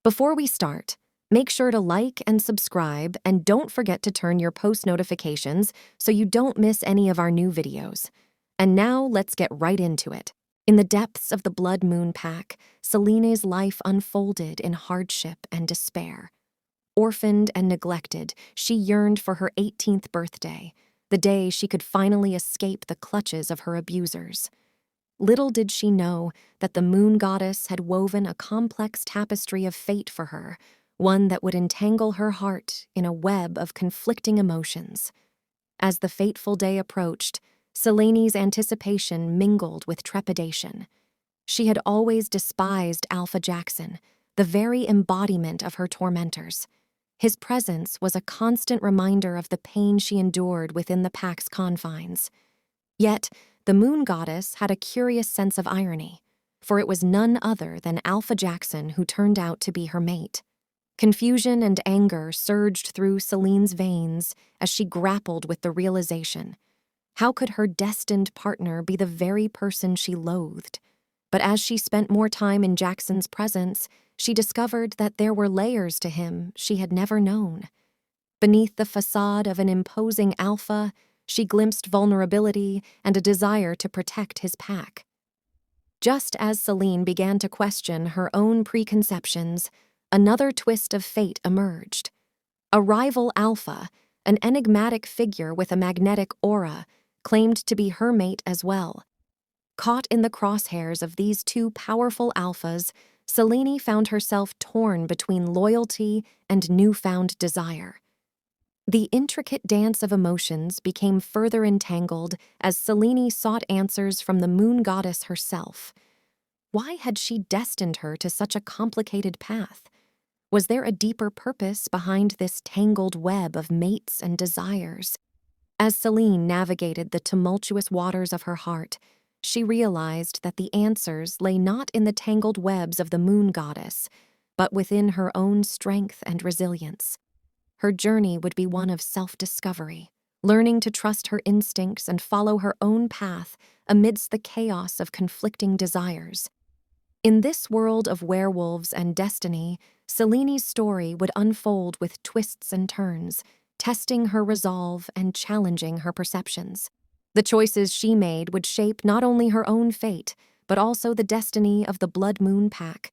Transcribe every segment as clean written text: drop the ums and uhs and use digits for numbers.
Before we start, make sure to like and subscribe, and don't forget to turn your post notifications so you don't miss any of our new videos. And now let's get right into it. In the depths of the Blood Moon Pack, Selene's life unfolded in hardship and despair. Orphaned and neglected, she yearned for her 18th birthday, the day she could finally escape the clutches of her abusers. Little did she know that the moon goddess had woven a complex tapestry of fate for her, one that would entangle her heart in a web of conflicting emotions. As the fateful day approached, Selene's anticipation mingled with trepidation. She had always despised Alpha Jackson, the very embodiment of her tormentors. His presence was a constant reminder of the pain she endured within the pack's confines. Yet, the moon goddess had a curious sense of irony, for it was none other than Alpha Jackson who turned out to be her mate. Confusion and anger surged through Selene's veins as she grappled with the realization. How could her destined partner be the very person she loathed? But as she spent more time in Jackson's presence, she discovered that there were layers to him she had never known. Beneath the facade of an imposing alpha, she glimpsed vulnerability and a desire to protect his pack. Just as Selene began to question her own preconceptions, another twist of fate emerged. A rival alpha, an enigmatic figure with a magnetic aura, claimed to be her mate as well. Caught in the crosshairs of these two powerful alphas, Selene found herself torn between loyalty and newfound desire. The intricate dance of emotions became further entangled as Selene sought answers from the moon goddess herself. Why had she destined her to such a complicated path? Was there a deeper purpose behind this tangled web of mates and desires? As Selene navigated the tumultuous waters of her heart, she realized that the answers lay not in the tangled webs of the moon goddess, but within her own strength and resilience. Her journey would be one of self-discovery, learning to trust her instincts and follow her own path amidst the chaos of conflicting desires. In this world of werewolves and destiny, Selene's story would unfold with twists and turns, testing her resolve and challenging her perceptions. The choices she made would shape not only her own fate, but also the destiny of the Blood Moon Pack.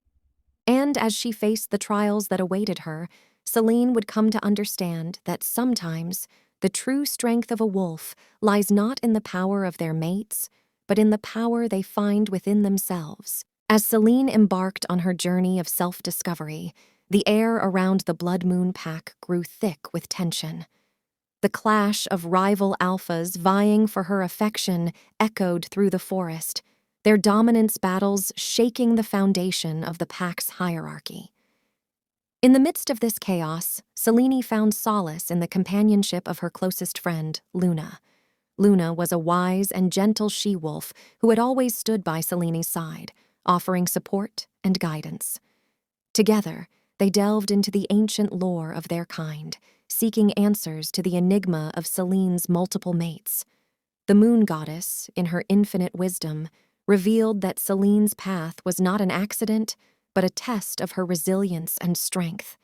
And as she faced the trials that awaited her, Selene would come to understand that sometimes the true strength of a wolf lies not in the power of their mates, but in the power they find within themselves. As Selene embarked on her journey of self-discovery, the air around the Blood Moon Pack grew thick with tension. The clash of rival alphas vying for her affection echoed through the forest, their dominance battles shaking the foundation of the pack's hierarchy. In the midst of this chaos, Selene found solace in the companionship of her closest friend, Luna. Luna was a wise and gentle she-wolf who had always stood by Selene's side, offering support and guidance. Together, they delved into the ancient lore of their kind, seeking answers to the enigma of Selene's multiple mates. The moon goddess, in her infinite wisdom, revealed that Selene's path was not an accident, but a test of her resilience and strength.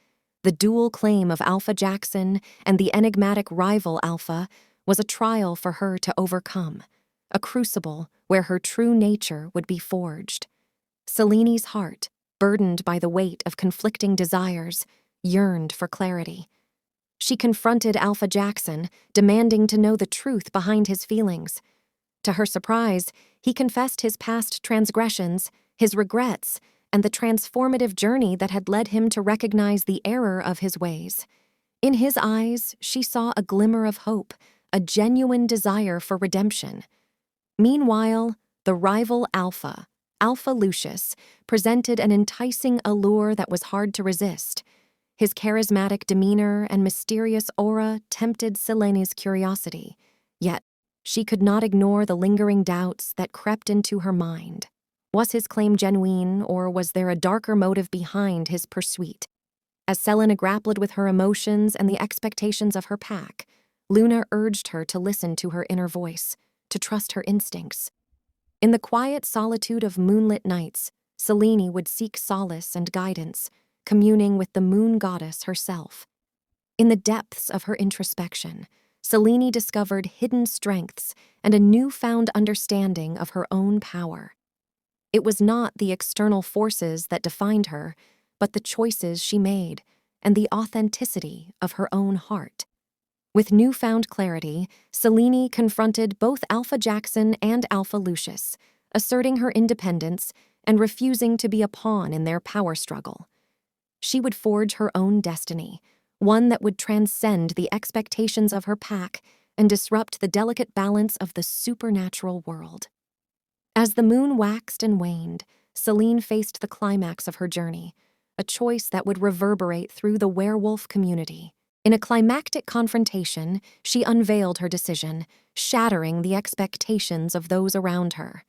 The dual claim of Alpha Jackson and the enigmatic rival Alpha was a trial for her to overcome, a crucible where her true nature would be forged. Selene's heart, burdened by the weight of conflicting desires, yearned for clarity. She confronted Alpha Jackson, demanding to know the truth behind his feelings. To her surprise, he confessed his past transgressions, his regrets, and the transformative journey that had led him to recognize the error of his ways. In his eyes, she saw a glimmer of hope, a genuine desire for redemption. Meanwhile, the rival Alpha Lucius, presented an enticing allure that was hard to resist. His charismatic demeanor and mysterious aura tempted Selene's curiosity, yet she could not ignore the lingering doubts that crept into her mind. Was his claim genuine, or was there a darker motive behind his pursuit? As Selene grappled with her emotions and the expectations of her pack, Luna urged her to listen to her inner voice, to trust her instincts. In the quiet solitude of moonlit nights, Selene would seek solace and guidance, communing with the moon goddess herself. In the depths of her introspection, Selene discovered hidden strengths and a newfound understanding of her own power. It was not the external forces that defined her, but the choices she made and the authenticity of her own heart. With newfound clarity, Selene confronted both Alpha Jackson and Alpha Lucius, asserting her independence and refusing to be a pawn in their power struggle. She would forge her own destiny, one that would transcend the expectations of her pack and disrupt the delicate balance of the supernatural world. As the moon waxed and waned, Selene faced the climax of her journey, a choice that would reverberate through the werewolf community. In a climactic confrontation, she unveiled her decision, shattering the expectations of those around her.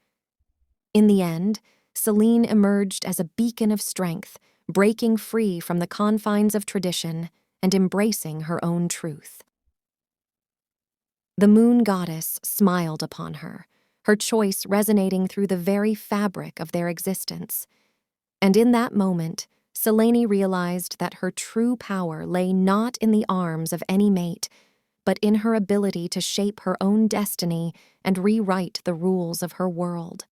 In the end, Selene emerged as a beacon of strength, breaking free from the confines of tradition and embracing her own truth. The moon goddess smiled upon her, her choice resonating through the very fabric of their existence. And in that moment, Selene realized that her true power lay not in the arms of any mate, but in her ability to shape her own destiny and rewrite the rules of her world.